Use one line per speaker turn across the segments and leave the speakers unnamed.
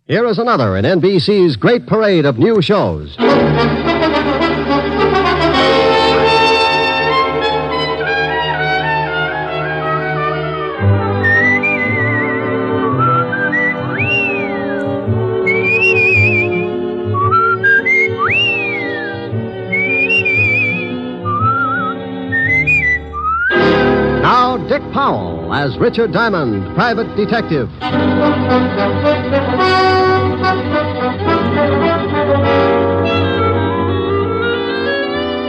Here is another in NBC's great parade of new shows. Now, Dick Powell as Richard Diamond, private detective.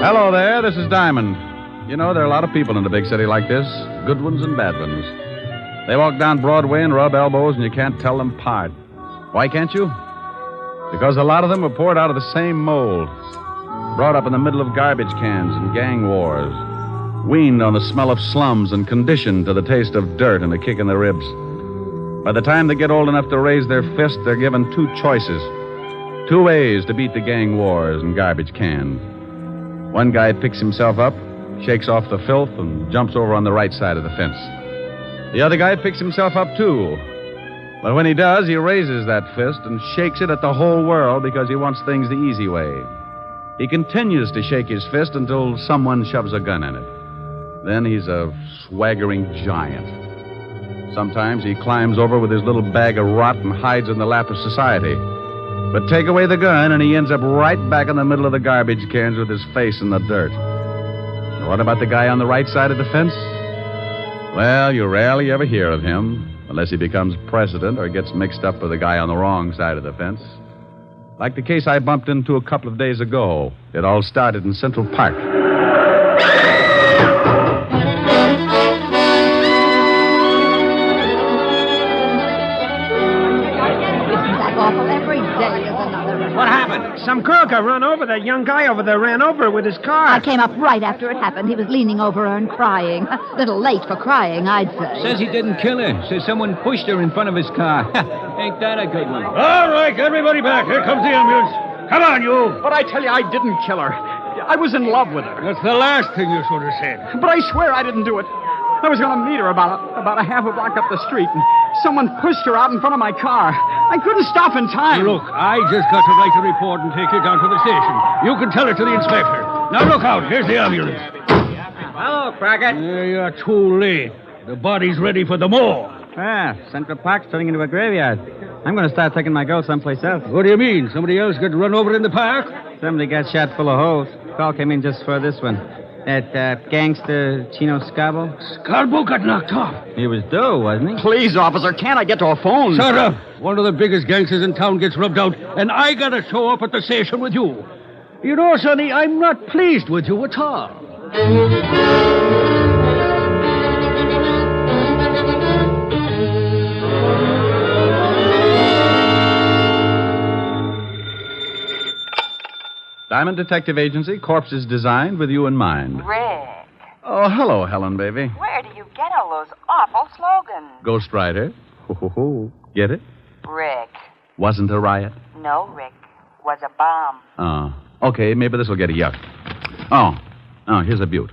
Hello there, this is Diamond. You know, there are a lot of people in a big city like this, good ones and bad ones. They walk down Broadway and rub elbows, and you can't tell them apart. Why can't you? Because a lot of them were poured out of the same mold, brought up in the middle of garbage cans and gang wars, weaned on the smell of slums and conditioned to the taste of dirt and a kick in the ribs. By the time they get old enough to raise their fist, they're given two choices, two ways to beat the gang wars and garbage cans. One guy picks himself up, shakes off the filth, and jumps over on the right side of the fence. The other guy picks himself up, too. But when he does, he raises that fist and shakes it at the whole world because he wants things the easy way. He continues to shake his fist until someone shoves a gun in it. Then he's a swaggering giant. Sometimes he climbs over with his little bag of rot and hides in the lap of society. But take away the gun, and he ends up right back in the middle of the garbage cans with his face in the dirt. And what about the guy on the right side of the fence? Well, you rarely ever hear of him, unless he becomes president or gets mixed up with the guy on the wrong side of the fence. Like the case I bumped into a couple of days ago. It all started in Central Park.
What happened? Some girl got run over. That young guy over there ran over her with his car.
I came up right after it happened. He was leaning over her and crying. A little late for crying, I'd say.
Says he didn't kill her. Says someone pushed her in front of his car. Ain't that a good one?
All right, everybody back. Here comes the ambulance. Come on, you.
But I tell you, I didn't kill her. I was in love with her.
That's the last thing you should have said.
But I swear I didn't do it. I was going to meet her about a half a block up the street, and someone pushed her out in front of my car. I couldn't stop in time.
Look, I just got to write a report and take you down to the station. You can tell it to the inspector. Now, look out. Here's the ambulance.
Hello, Crockett.
You're too late. The body's ready for the morgue.
Ah, Central Park's turning into a graveyard. I'm going to start taking my girl someplace else.
What do you mean? Somebody else got run over in the park?
Somebody got shot full of holes. Call came in just for this one. That gangster Chino Scabo.
Scalbo got knocked off.
He was due, wasn't he?
Please, officer, can't I get to a phone?
Shut up. One of the biggest gangsters in town gets rubbed out, and I got to show up at the station with you. You know, Sonny, I'm not pleased with you at all.
Diamond Detective Agency, corpses designed with you in mind.
Rick,
Oh, hello, Helen, baby.
where do you get all those awful slogans?
Ghost Rider. Ho, ho, ho. Get it?
Rick.
Wasn't a riot.
No, Rick. Was a bomb.
Okay, maybe this will get a yuck. Oh, here's a beaut.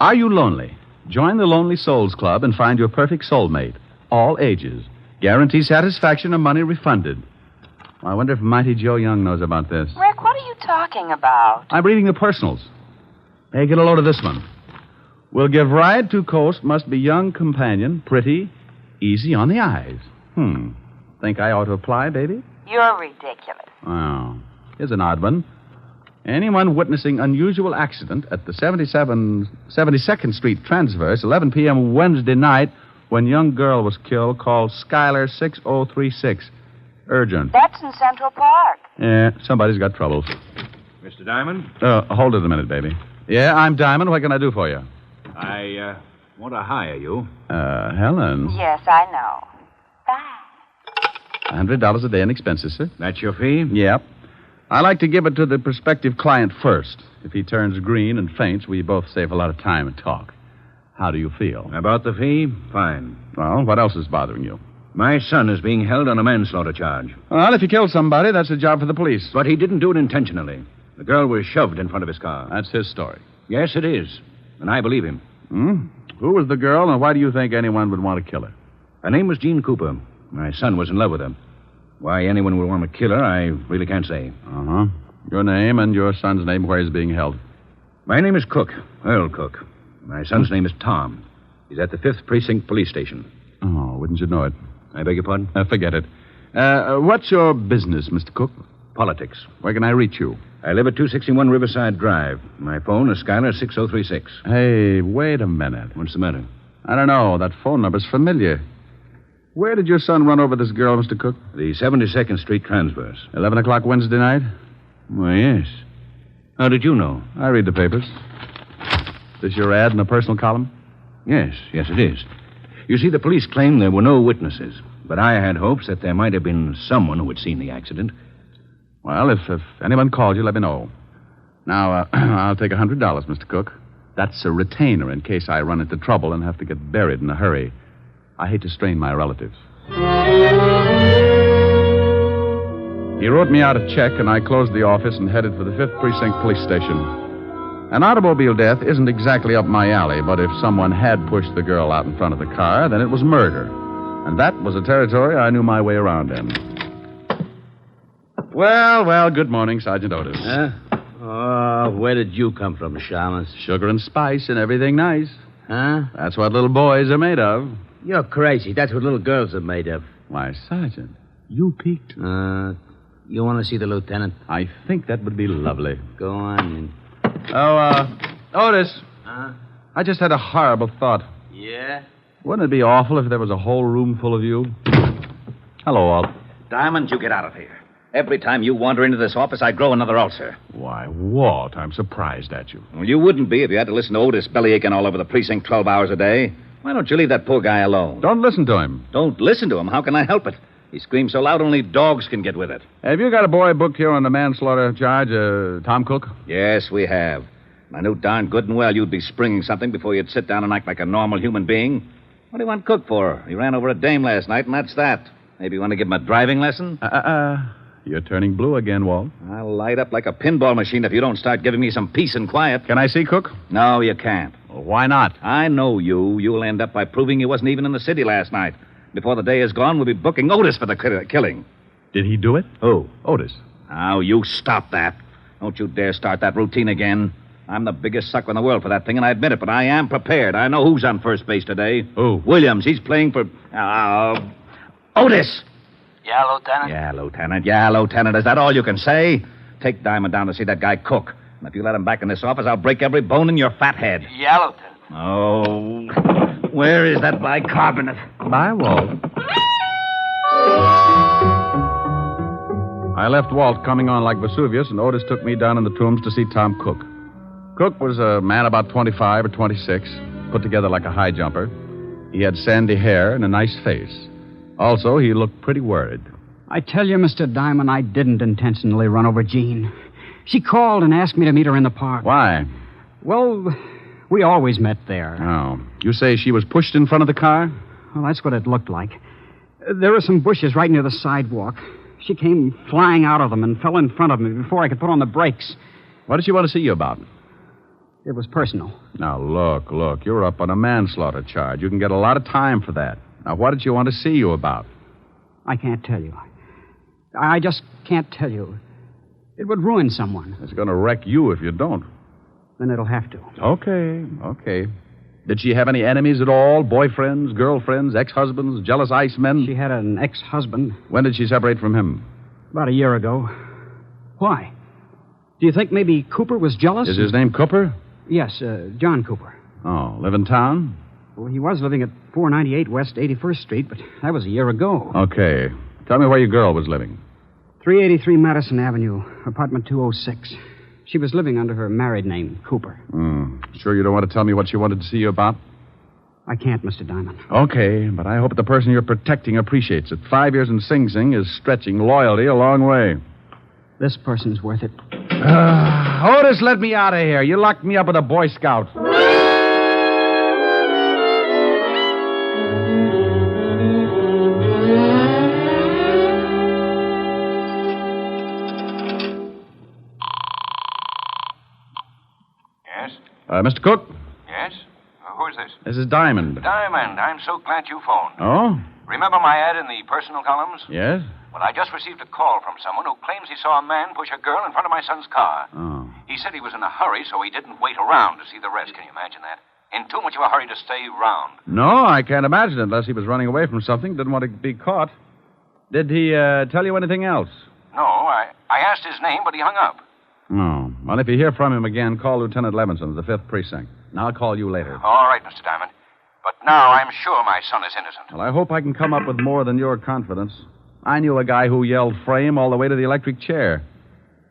Are you lonely? Join the Lonely Souls Club and find your perfect soulmate. All ages. Guarantee satisfaction and money refunded. I wonder if Mighty Joe Young knows about this.
Rick, what are you talking about?
I'm reading the personals. Hey, get a load of this one. Will give ride to coast, must be young companion, pretty, easy on the eyes. Think I ought to apply, baby?
You're ridiculous.
Oh, here's an odd one. Anyone witnessing unusual accident at the 72nd Street Transverse, 11 p.m. Wednesday night, when young girl was killed, called Skylar 6036. Urgent.
That's in Central Park.
Yeah, somebody's got troubles.
Mr. Diamond?
Hold it a minute, baby. Yeah, I'm Diamond. What can I do for you?
I want to hire you.
Helen.
Yes, I know. Bye.
$100 a day in expenses, sir.
That's your fee?
Yep. I like to give it to the prospective client first. If he turns green and faints, we both save a lot of time and talk. How do you feel?
About the fee? Fine.
Well, what else is bothering you?
My son is being held on a manslaughter charge.
Well, if he killed somebody, that's a job for the police.
But he didn't do it intentionally. The girl was shoved in front of his car.
That's his story.
Yes, it is. And I believe him.
Who was the girl, and why do you think anyone would want to kill her?
Her name was Jean Cooper. My son was in love with her. Why anyone would want to kill her, I really can't say.
Uh-huh. Your name and your son's name, where he's being held.
My name is Cook, Earl Cook. My son's name is Tom. He's at the 5th Precinct Police Station.
Oh, wouldn't you know it?
I beg your pardon?
Forget it. What's your business, Mr. Cook?
Politics.
Where can I reach you?
I live at 261 Riverside Drive. My phone is Skylar 6036.
Hey, wait a minute.
What's the matter?
I don't know. That phone number's familiar. Where did your son run over this girl, Mr. Cook?
The 72nd Street Transverse.
11 o'clock Wednesday night?
Why, yes. How did you know?
I read the papers. This your ad in the personal column?
Yes, it is. You see, the police claim there were no witnesses, but I had hopes that there might have been someone who had seen the accident.
Well, if anyone called you, let me know. Now, I'll take $100, Mr. Cook. That's a retainer in case I run into trouble and have to get buried in a hurry. I hate to strain my relatives. He wrote me out a check, and I closed the office and headed for the 5th Precinct Police Station. An automobile death isn't exactly up my alley, but if someone had pushed the girl out in front of the car, then it was murder. And that was a territory I knew my way around in. Well, good morning, Sergeant Otis.
Oh, where did you come from, Shamus?
Sugar and spice and everything nice.
Huh?
That's what little boys are made of.
You're crazy. That's what little girls are made of.
Why, Sergeant, you peeked.
You want to see the lieutenant?
I think that would be lovely.
Go on in.
Oh, Otis.
Huh?
I just had a horrible thought.
Yeah?
Wouldn't it be awful if there was a whole room full of you? Hello, Walt.
Diamond, you get out of here. Every time you wander into this office, I grow another ulcer.
Why, Walt, I'm surprised at you.
Well, you wouldn't be if you had to listen to Otis bellyaching all over the precinct 12 hours a day. Why don't you leave that poor guy alone?
Don't listen to him.
Don't listen to him. How can I help it? He screams so loud only dogs can get with it.
Have you got a boy booked here on the manslaughter charge, Tom Cook?
Yes, we have. I knew darn good and well you'd be springing something before you'd sit down and act like a normal human being. What do you want Cook for? He ran over a dame last night, and that's that. Maybe you want to give him a driving lesson?
You're turning blue again, Walt.
I'll light up like a pinball machine if you don't start giving me some peace and quiet.
Can I see Cook?
No, you can't.
Well, why not?
I know you. You'll end up by proving he wasn't even in the city last night. Before the day is gone, we'll be booking Otis for the killing.
Did he do it?
Who?
Otis.
Now, you stop that. Don't you dare start that routine again. I'm the biggest sucker in the world for that thing, and I admit it, but I am prepared. I know who's on first base today.
Who?
Williams. He's playing for... Otis!
Yeah, Lieutenant?
Yeah, Lieutenant. Is that all you can say? Take Diamond down to see that guy Cook. And if you let him back in this office, I'll break every bone in your fat head.
Yeah, Lieutenant.
Oh, where is that bicarbonate?
Bye, Walt. I left Walt coming on like Vesuvius, and Otis took me down in the tombs to see Tom Cook. Cook was a man about 25 or 26, put together like a high jumper. He had sandy hair and a nice face. Also, he looked pretty worried.
I tell you, Mr. Diamond, I didn't intentionally run over Jean. She called and asked me to meet her in the park.
Why?
Well, we always met there.
Oh. You say she was pushed in front of the car?
Well, that's what it looked like. There were some bushes right near the sidewalk. She came flying out of them and fell in front of me before I could put on the brakes.
What did she want to see you about?
It was personal.
Now, look. You're up on a manslaughter charge. You can get a lot of time for that. Now, what did she want to see you about?
I can't tell you. I just can't tell you. It would ruin someone.
It's going to wreck you if you don't.
Then it'll have to.
Okay. Did she have any enemies at all? Boyfriends, girlfriends, ex-husbands, jealous icemen?
She had an ex-husband.
When did she separate from him?
About a year ago. Why? Do you think maybe Cooper was jealous?
Is his name Cooper?
Yes, John Cooper.
Oh, live in town?
Well, he was living at 498 West 81st Street, but that was a year ago.
Okay. Tell me where your girl was living.
383 Madison Avenue, apartment 206. She was living under her married name, Cooper.
Sure you don't want to tell me what she wanted to see you about?
I can't, Mr. Diamond.
Okay, but I hope the person you're protecting appreciates it. 5 years in Sing Sing is stretching loyalty a long way.
This person's worth it.
Otis, let me out of here. You locked me up with a Boy Scout.
Yes?
Mr. Cook?
Yes? Who's this?
This is Diamond.
Diamond, I'm so glad you phoned.
Oh?
Remember my ad in the personal columns?
Yes?
Well, But I just received a call from someone who claims he saw a man push a girl in front of my son's car.
Oh.
He said he was in a hurry, so he didn't wait around to see the rest. Can you imagine that? In too much of a hurry to stay round.
No, I can't imagine it unless he was running away from something, didn't want to be caught. Did he tell you anything else?
No, I asked his name, but he hung up.
Oh. Well, if you hear from him again, call Lieutenant Levinson of the 5th Precinct. And I'll call you later.
All right, Mr. Diamond. But now I'm sure my son is innocent.
Well, I hope I can come up with more than your confidence. I knew a guy who yelled frame all the way to the electric chair.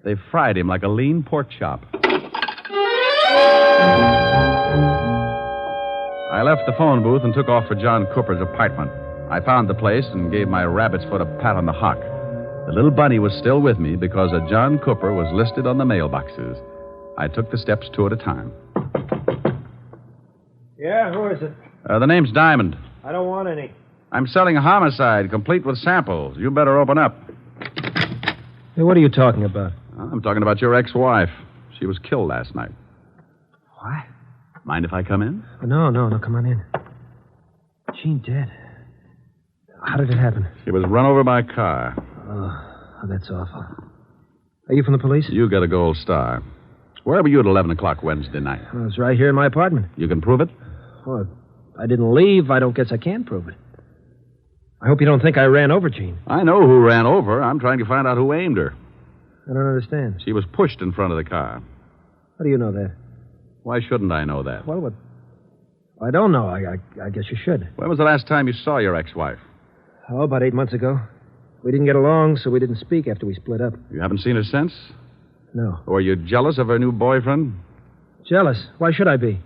They fried him like a lean pork chop. I left the phone booth and took off for John Cooper's apartment. I found the place and gave my rabbit's foot a pat on the hock. The little bunny was still with me because a John Cooper was listed on the mailboxes. I took the steps two at a time.
Yeah, who is it?
The name's Diamond.
I don't want any.
I'm selling a homicide, complete with samples. You better open up.
Hey, what are you talking about?
I'm talking about your ex-wife. She was killed last night.
What?
Mind if I come in?
No, come on in. Jean dead. How did it happen?
She was run over by a car.
Oh, that's awful. Are you from the police?
You got a gold star. Where were you at 11 o'clock Wednesday night?
I was right here in my apartment.
You can prove it?
Well, I didn't leave. I don't guess I can prove it. I hope you don't think I ran over Jean.
I know who ran over. I'm trying to find out who aimed her.
I don't understand.
She was pushed in front of the car.
How do you know that?
Why shouldn't I know that?
Well, what? I don't know. I guess you should.
When was the last time you saw your ex-wife?
Oh, about 8 months ago. We didn't get along, so we didn't speak after we split up.
You haven't seen her since?
No.
Were you jealous of her new boyfriend?
Jealous? Why should I be?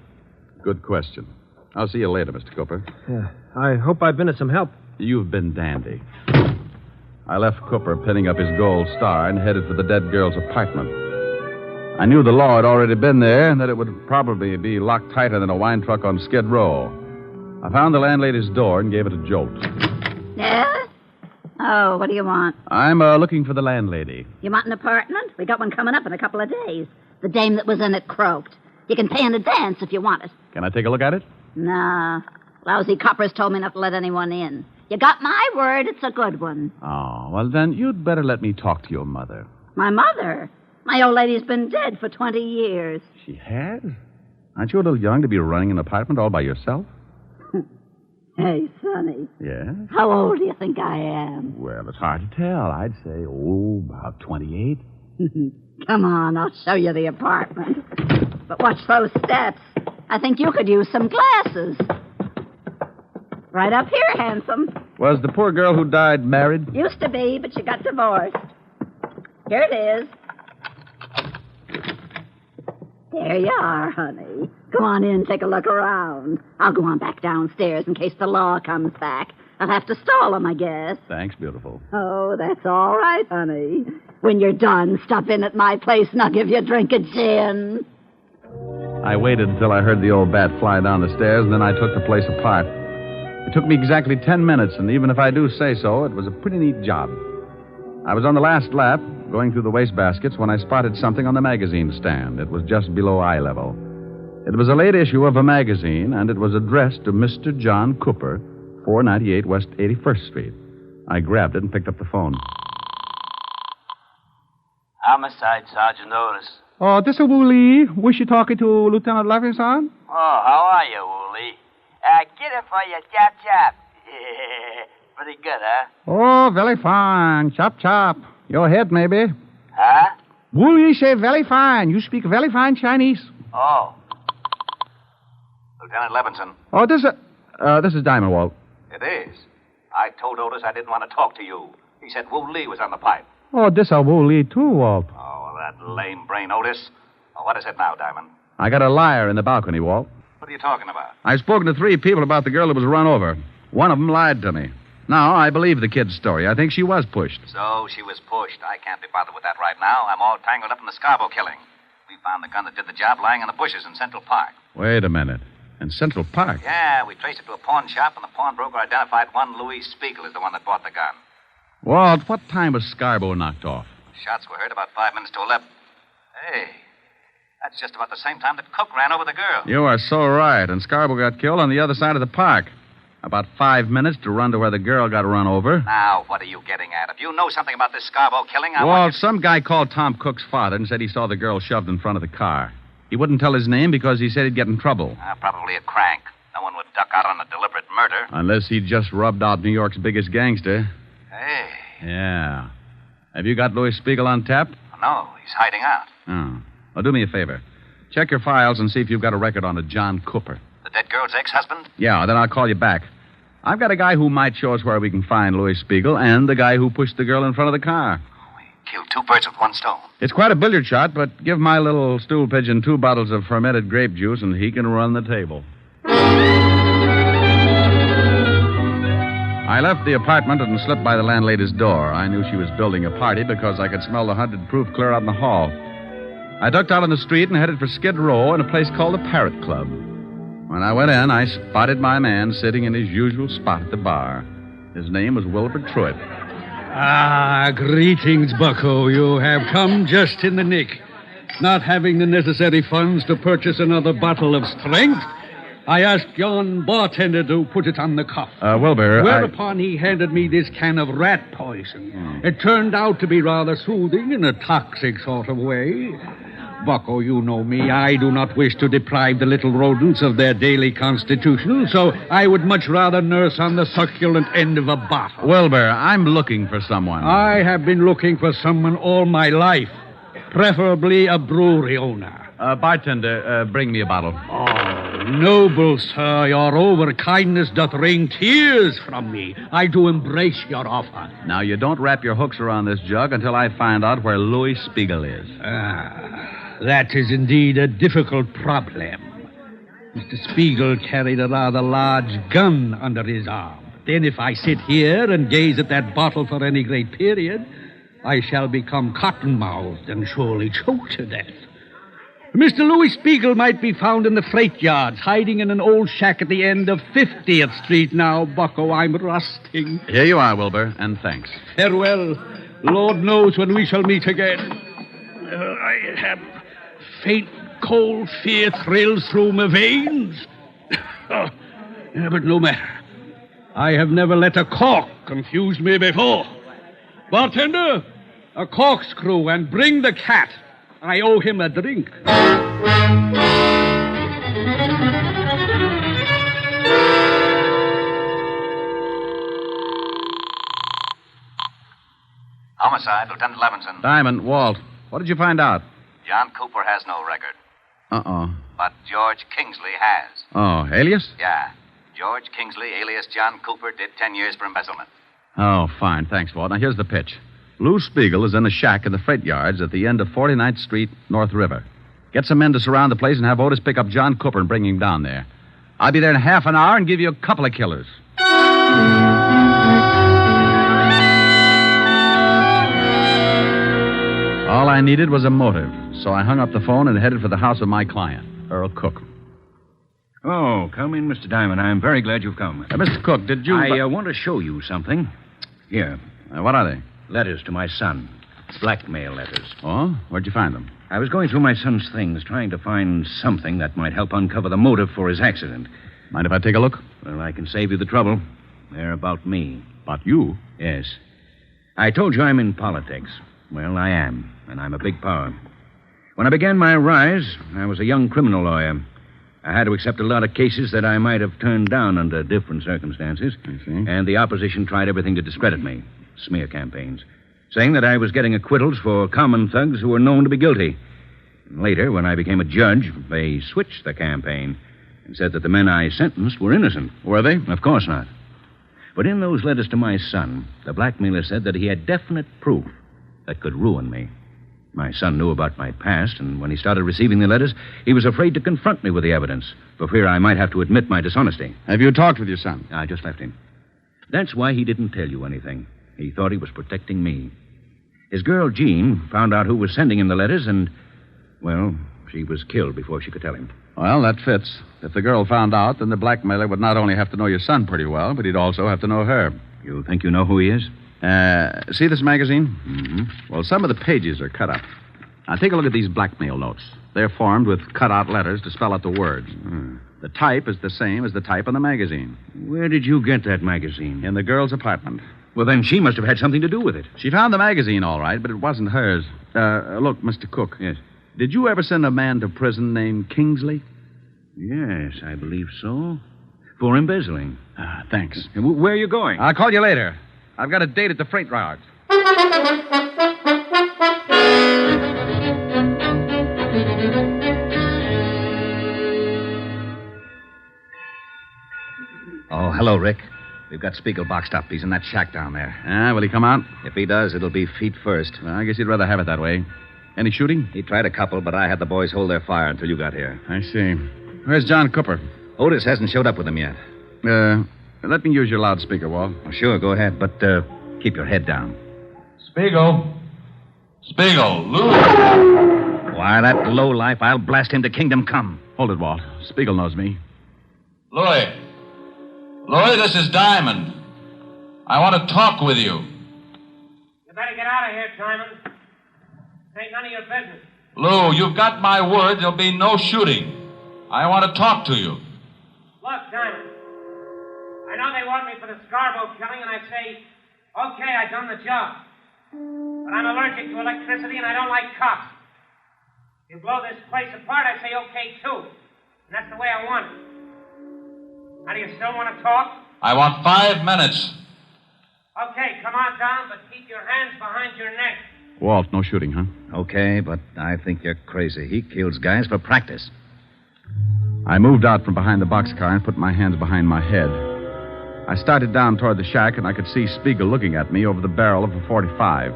Good question. I'll see you later, Mr. Cooper.
Yeah. I hope I've been of some help.
You've been dandy. I left Cooper pinning up his gold star and headed for the dead girl's apartment. I knew the law had already been there and that it would probably be locked tighter than a wine truck on Skid Row. I found the landlady's door and gave it a jolt.
Yes? Oh, what do you want?
I'm looking for the landlady.
You want an apartment? We got one coming up in a couple of days. The dame that was in it croaked. You can pay in advance if you want it.
Can I take a look at it?
Nah. Lousy coppers told me not to let anyone in. You got my word, it's a good one.
Oh, well, then you'd better let me talk to your mother.
My mother? My old lady's been dead for 20 years.
She has? Aren't you a little young to be running an apartment all by yourself?
Hey, Sonny.
Yes?
How old do you think I am?
Well, it's hard to tell. I'd say, about 28.
Come on, I'll show you the apartment. But watch those steps. I think you could use some glasses. Right up here, handsome.
Was the poor girl who died married?
Used to be, but she got divorced. Here it is. There you are, honey. Go on in, take a look around. I'll go on back downstairs in case the law comes back. I'll have to stall him, I guess.
Thanks, beautiful.
Oh, that's all right, honey. When you're done, stop in at my place and I'll give you a drink of gin.
I waited until I heard the old bat fly down the stairs, and then I took the place apart. It took me exactly 10 minutes, and even if I do say so, it was a pretty neat job. I was on the last lap, going through the wastebaskets, when I spotted something on the magazine stand. It was just below eye level. It was a late issue of a magazine, and it was addressed to Mr. John Cooper, 498 West 81st Street. I grabbed it and picked up the phone.
Homicide, Sergeant Otis.
Oh, this is Woolley. Was you talking to Lieutenant Levinson?
Oh, how are you, Woolley? Get it for you, chop chop. Pretty good, huh?
Oh, very fine. Chop, chop. Your head, maybe.
Huh?
Woolley say very fine. You speak very fine Chinese.
Oh.
Lieutenant Levinson.
Oh, this is Diamond, Walt.
It is. I told Otis I didn't want to talk to you. He said Wu Lee was on the pipe.
Oh, this is Woolley, too, Walt.
Oh, that lame brain, Otis. Oh, what is it now, Diamond?
I got a liar in the balcony, Walt.
What are you talking about?
I've spoken to 3 people about the girl who was run over. One of them lied to me. Now, I believe the kid's story. I think she was pushed.
So she was pushed. I can't be bothered with that right now. I'm all tangled up in the Scarborough killing. We found the gun that did the job lying in the bushes in Central Park.
Wait a minute. In Central Park?
Yeah, we traced it to a pawn shop, and the pawnbroker identified one Louis Spiegel as the one that bought the gun.
Walt, what time was Scarborough knocked off?
Shots were heard about 5 minutes to 11. Hey, that's just about the same time that Cook ran over the girl.
You are so right. And Scarborough got killed on the other side of the park. About 5 minutes to run to where the girl got run over.
Now, what are you getting at? If you know something about this Scarborough killing, I
Walt,
want you...
some guy called Tom Cook's father and said he saw the girl shoved in front of the car. He wouldn't tell his name because he said he'd get in trouble.
Probably a crank. No one would duck out on a deliberate murder.
Unless he just rubbed out New York's biggest gangster.
Hey.
Yeah. Have you got Louis Spiegel on tap?
No, he's hiding out.
Oh. Well, do me a favor. Check your files and see if you've got a record on a John Cooper.
The dead girl's ex-husband?
Yeah, then I'll call you back. I've got a guy who might show us where we can find Louis Spiegel and the guy who pushed the girl in front of the car.
Killed two birds with one stone.
It's quite a billiard shot, but give my little stool pigeon 2 bottles of fermented grape juice and he can run the table. I left the apartment and slipped by the landlady's door. I knew she was building a party because I could smell the 100 proof clear out in the hall. I ducked out on the street and headed for Skid Row in a place called the Parrot Club. When I went in, I spotted my man sitting in his usual spot at the bar. His name was Wilbur Truitt.
Ah, greetings, Bucko. You have come just in the nick. Not having the necessary funds to purchase another bottle of strength, I asked yon bartender to put it on the cuff.
Wilbur,
Whereupon he handed me this can of rat poison. It turned out to be rather soothing in a toxic sort of way. Bucko, you know me. I do not wish to deprive the little rodents of their daily constitution, so I would much rather nurse on the succulent end of a bottle.
Wilbur, I'm looking for someone.
I have been looking for someone all my life, preferably a brewery owner.
Bartender, bring me a bottle.
Oh, noble sir, your overkindness doth wring tears from me. I do embrace your offer.
Now, you don't wrap your hooks around this jug until I find out where Louis Spiegel is.
That is indeed a difficult problem. Mr. Spiegel carried a rather large gun under his arm. Then if I sit here and gaze at that bottle for any great period, I shall become cotton-mouthed and surely choke to death. Mr. Louis Spiegel might be found in the freight yards, hiding in an old shack at the end of 50th Street now. Bucko, I'm rusting.
Here you are, Wilbur, and thanks.
Farewell. Lord knows when we shall meet again. I have faint, cold fear thrills through my veins. But no matter. I have never let a cork confuse me before. Bartender, a corkscrew, and bring the cat. I owe him a drink.
Homicide, Lieutenant Levinson.
Diamond, Walt, what did you find out?
John Cooper has no record.
Uh-oh.
But George Kingsley has.
Oh, alias?
Yeah. George Kingsley, alias John Cooper, did 10 years for embezzlement.
Oh, fine. Thanks, Walt. Now, here's the pitch. Lou Spiegel is in a shack in the freight yards at the end of 49th Street, North River. Get some men to surround the place and have Otis pick up John Cooper and bring him down there. I'll be there in half an hour and give you a couple of killers. All I needed was a motive, so I hung up the phone and headed for the house of my client, Earl Cook.
Oh, come in, Mr. Diamond. I'm very glad you've come.
Mr. Cook, did you...
I want to show you something. Here.
What are they?
Letters to my son. Blackmail letters.
Oh? Where'd you find them?
I was going through my son's things, trying to find something that might help uncover the motive for his accident.
Mind if I take a look?
Well, I can save you the trouble. They're about me.
About you?
Yes. I told you I'm in politics. Well, I am, and I'm a big power. When I began my rise, I was a young criminal lawyer. I had to accept a lot of cases that I might have turned down under different circumstances.
I see.
And the opposition tried everything to discredit me. Smear campaigns. Saying that I was getting acquittals for common thugs who were known to be guilty. And later, when I became a judge, they switched the campaign and said that the men I sentenced were innocent.
Were they?
Of course not. But in those letters to my son, the blackmailer said that he had definite proof that could ruin me. My son knew about my past, and when he started receiving the letters, he was afraid to confront me with the evidence, for fear I might have to admit my dishonesty.
Have you talked with your son?
I just left him. That's why he didn't tell you anything. He thought he was protecting me. His girl, Jean, found out who was sending him the letters, and, well, she was killed before she could tell him.
Well, that fits. If the girl found out, then the blackmailer would not only have to know your son pretty well, but he'd also have to know her.
You think you know who he is?
See this magazine?
Mm-hmm.
Well, some of the pages are cut up. Now, take a look at these blackmail notes. They're formed with cut-out letters to spell out the words. The type is the same as the type on the magazine.
Where did you get that magazine?
In the girl's apartment.
Well, then she must have had something to do with it.
She found the magazine, all right, but it wasn't hers. Look, Mr. Cook.
Yes.
Did you ever send a man to prison named Kingsley?
Yes, I believe so. For embezzling.
Thanks.
Where are you going?
I'll call you later. I've got a date at the freight yard.
Oh, hello, Rick. We've got Spiegel boxed up. He's in that shack down there.
Will he come out?
If he does, it'll be feet first.
Well, I guess he'd rather have it that way. Any shooting?
He tried a couple, but I had the boys hold their fire until you got here.
I see. Where's John Cooper?
Otis hasn't showed up with him yet.
Let me use your loudspeaker, Walt.
Oh, sure, go ahead, but keep your head down.
Spiegel, Lou.
Why, that lowlife, I'll blast him to kingdom come.
Hold it, Walt. Spiegel knows me.
Louis, this is Diamond. I want to talk with you.
You better get out of here, Diamond. This ain't none of your business.
Lou, you've got my word there'll be no shooting. I want to talk to you.
Look, Diamond. I know they want me for the Scarborough killing, and I say, okay, I done the job. But I'm allergic to electricity, and I don't like cops. You blow this place apart, I say okay, too. And that's the way I want it. Now, do you still want to talk?
I want 5 minutes.
Okay, come on down, but keep your hands behind your neck.
Walt, no shooting, huh?
Okay, but I think you're crazy. He kills guys for practice.
I moved out from behind the boxcar and put my hands behind my head. I started down toward the shack, and I could see Spiegel looking at me over the barrel of a .45.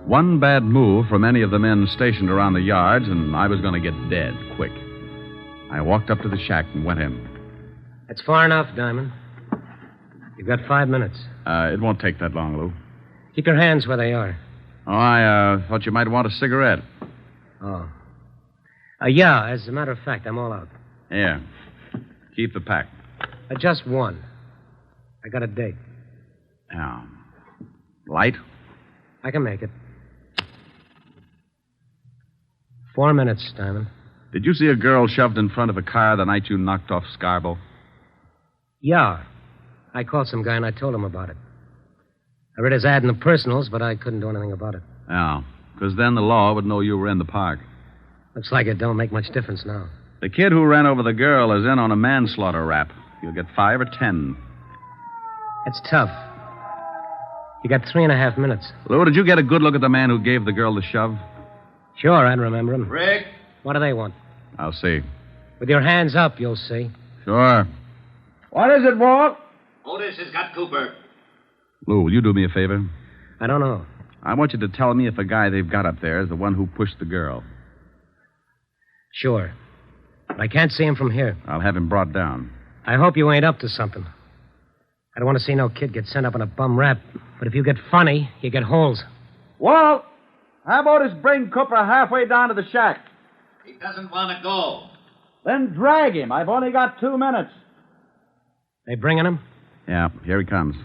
One bad move from any of the men stationed around the yards, and I was going to get dead quick. I walked up to the shack and went in.
That's far enough, Diamond. You've got 5 minutes.
It won't take that long, Lou.
Keep your hands where they are.
Oh, I thought you might want a cigarette.
Oh. Yeah, as a matter of fact, I'm all out.
Yeah. Keep the pack.
Just one. I got a date.
Yeah. Light?
I can make it. 4 minutes, Diamond.
Did you see a girl shoved in front of a car the night you knocked off Scarborough?
Yeah. I called some guy and I told him about it. I read his ad in the personals, but I couldn't do anything about it.
Yeah, because then the law would know you were in the park.
Looks like it don't make much difference now.
The kid who ran over the girl is in on a manslaughter rap. You'll get 5 or 10.
It's tough. You got 3.5 minutes.
Lou, did you get a good look at the man who gave the girl the shove?
Sure, I'd remember him.
Rick?
What do they want?
I'll see.
With your hands up, you'll see.
Sure.
What is it, Walt?
Otis has got Cooper.
Lou, will you do me a favor?
I don't know.
I want you to tell me if the guy they've got up there is the one who pushed the girl.
Sure. But I can't see him from here.
I'll have him brought down.
I hope you ain't up to something. I don't want to see no kid get sent up on a bum rap. But if you get funny, you get holes.
Walt, how about us bring Cooper halfway down to the shack?
He doesn't want to go.
Then drag him. I've only got 2 minutes.
They bringing him?
Yeah, here he comes.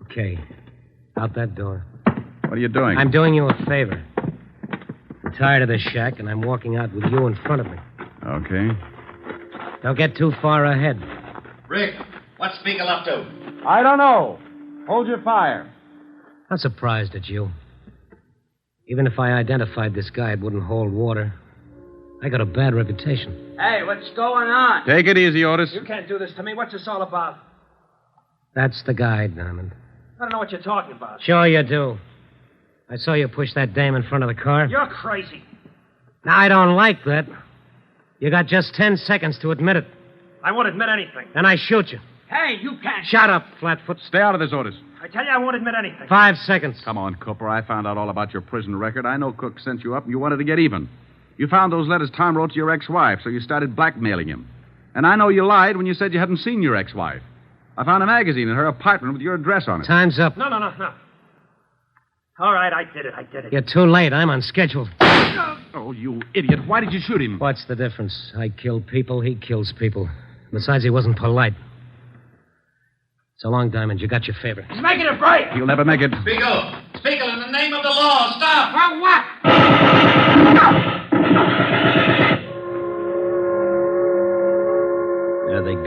Okay. Out that door.
What are you doing?
I'm doing you a favor. I'm tired of this shack, and I'm walking out with you in front of me.
Okay.
Don't get too far ahead.
Rick, what's Spiegel up to?
I don't know. Hold your fire.
I'm surprised at you. Even if I identified this guy, it wouldn't hold water. I got a bad reputation.
Hey, what's going on?
Take it easy, Otis.
You can't do this to me. What's this all about?
That's the guy, Diamond.
I don't know what you're talking about.
Sure you do. I saw you push that dame in front of the car.
You're crazy.
Now, I don't like that. You got just 10 seconds to admit it.
I won't admit anything.
Then I shoot you.
Hey, you can't.
Shut up, Flatfoot.
Stay out of this, Otis.
I tell you, I won't admit anything.
5 seconds.
Come on, Cooper. I found out all about your prison record. I know Cook sent you up and you wanted to get even. You found those letters Tom wrote to your ex-wife, so you started blackmailing him. And I know you lied when you said you hadn't seen your ex-wife. I found a magazine in her apartment with your address on it.
Time's up.
No. All right, I did it.
You're too late. I'm on schedule.
Oh, you idiot. Why did you shoot him?
What's the difference? I kill people, he kills people. Besides, he wasn't polite. So long, Diamond. You got your favor.
He's making a break.
You'll never make it.
Spiegel, in the name of the law, stop.
For what?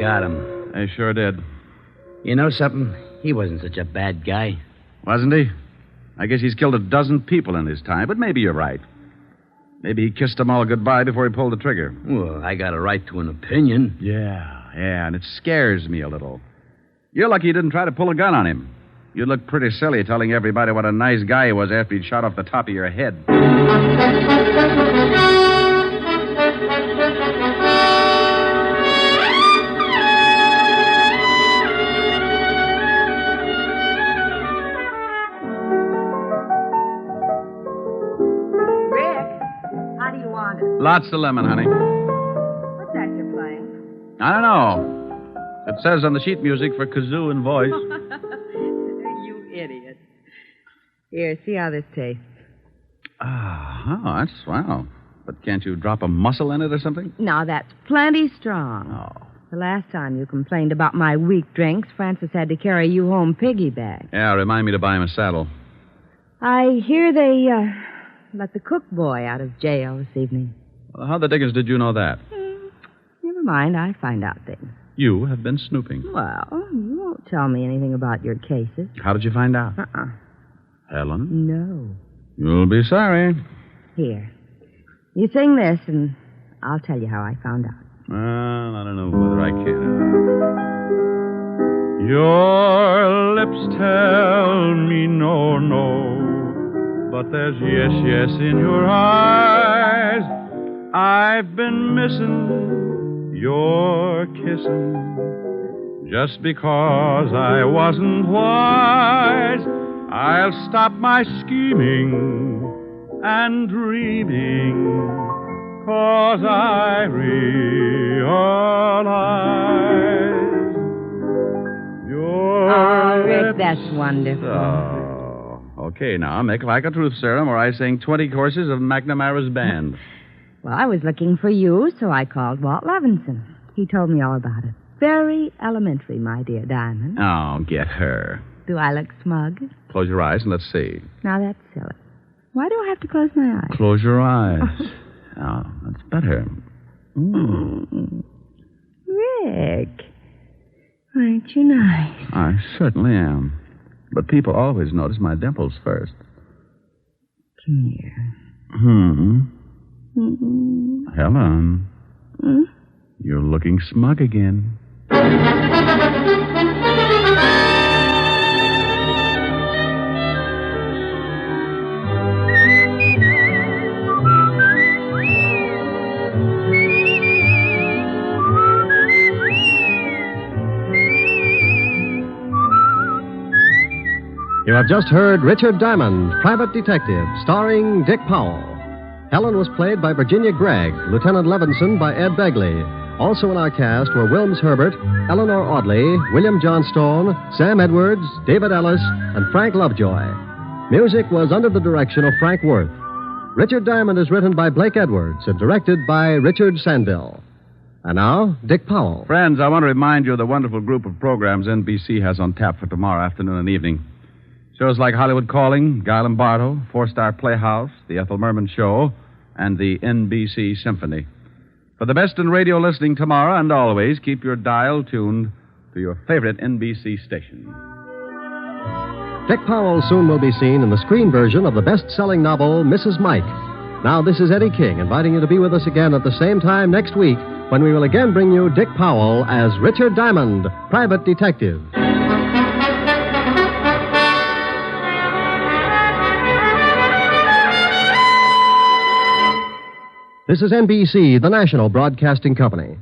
got him.
They sure did.
You know something? He wasn't such a bad guy.
Wasn't he? I guess he's killed a dozen people in his time, but maybe you're right. Maybe he kissed them all goodbye before he pulled the trigger.
Well, I got a right to an opinion.
Yeah, and it scares me a little. You're lucky you didn't try to pull a gun on him. You'd look pretty silly telling everybody what a nice guy he was after he'd shot off the top of your head.
Rick, how do you want it?
Lots of lemon, honey.
What's that you're playing?
I don't know. It says on the sheet music for kazoo and voice.
You idiot. Here, see how this tastes.
Oh, that's swell. But can't you drop a mussel in it or something?
Now, that's plenty strong.
Oh.
The last time you complained about my weak drinks, Francis had to carry you home piggyback.
Yeah, remind me to buy him a saddle.
I hear they let the cook boy out of jail this evening.
Well, how the dickens did you know that?
Never mind, I find out things.
You have been snooping.
Well, you won't tell me anything about your cases.
How did you find out? Helen?
No.
You'll be sorry.
Here. You sing this, and I'll tell you how I found out.
Well, I don't know whether I can. Your lips tell me no, no, but there's yes, yes in your eyes. I've been missing your kissing just because I wasn't wise. I'll stop my scheming and dreaming, 'cause I realize your
Rick, that's wonderful.
Oh, okay, now make like a truth serum, or I sing 20 courses of McNamara's band.
Well, I was looking for you, so I called Walt Levinson. He told me all about it. Very elementary, my dear Diamond.
Oh, get her.
Do I look smug?
Close your eyes and let's see.
Now, that's silly. Why do I have to close my eyes?
Close your eyes. Oh, that's better.
Rick, aren't you nice?
I certainly am. But people always notice my dimples first.
Come here.
Helen. You're looking smug again.
You have just heard Richard Diamond, Private Detective, starring Dick Powell. Helen was played by Virginia Gregg, Lieutenant Levinson by Ed Begley. Also in our cast were Wilms Herbert, Eleanor Audley, William Johnstone, Sam Edwards, David Ellis, and Frank Lovejoy. Music was under the direction of Frank Worth. Richard Diamond is written by Blake Edwards and directed by Richard Sandville. And now, Dick Powell.
Friends, I want to remind you of the wonderful group of programs NBC has on tap for tomorrow afternoon and evening. Shows like Hollywood Calling, Guy Lombardo, Four-Star Playhouse, The Ethel Merman Show, and the NBC Symphony. For the best in radio listening tomorrow and always, keep your dial tuned to your favorite NBC station.
Dick Powell soon will be seen in the screen version of the best-selling novel, Mrs. Mike. Now, this is Eddie King inviting you to be with us again at the same time next week when we will again bring you Dick Powell as Richard Diamond, Private Detective. This is NBC, the national broadcasting company.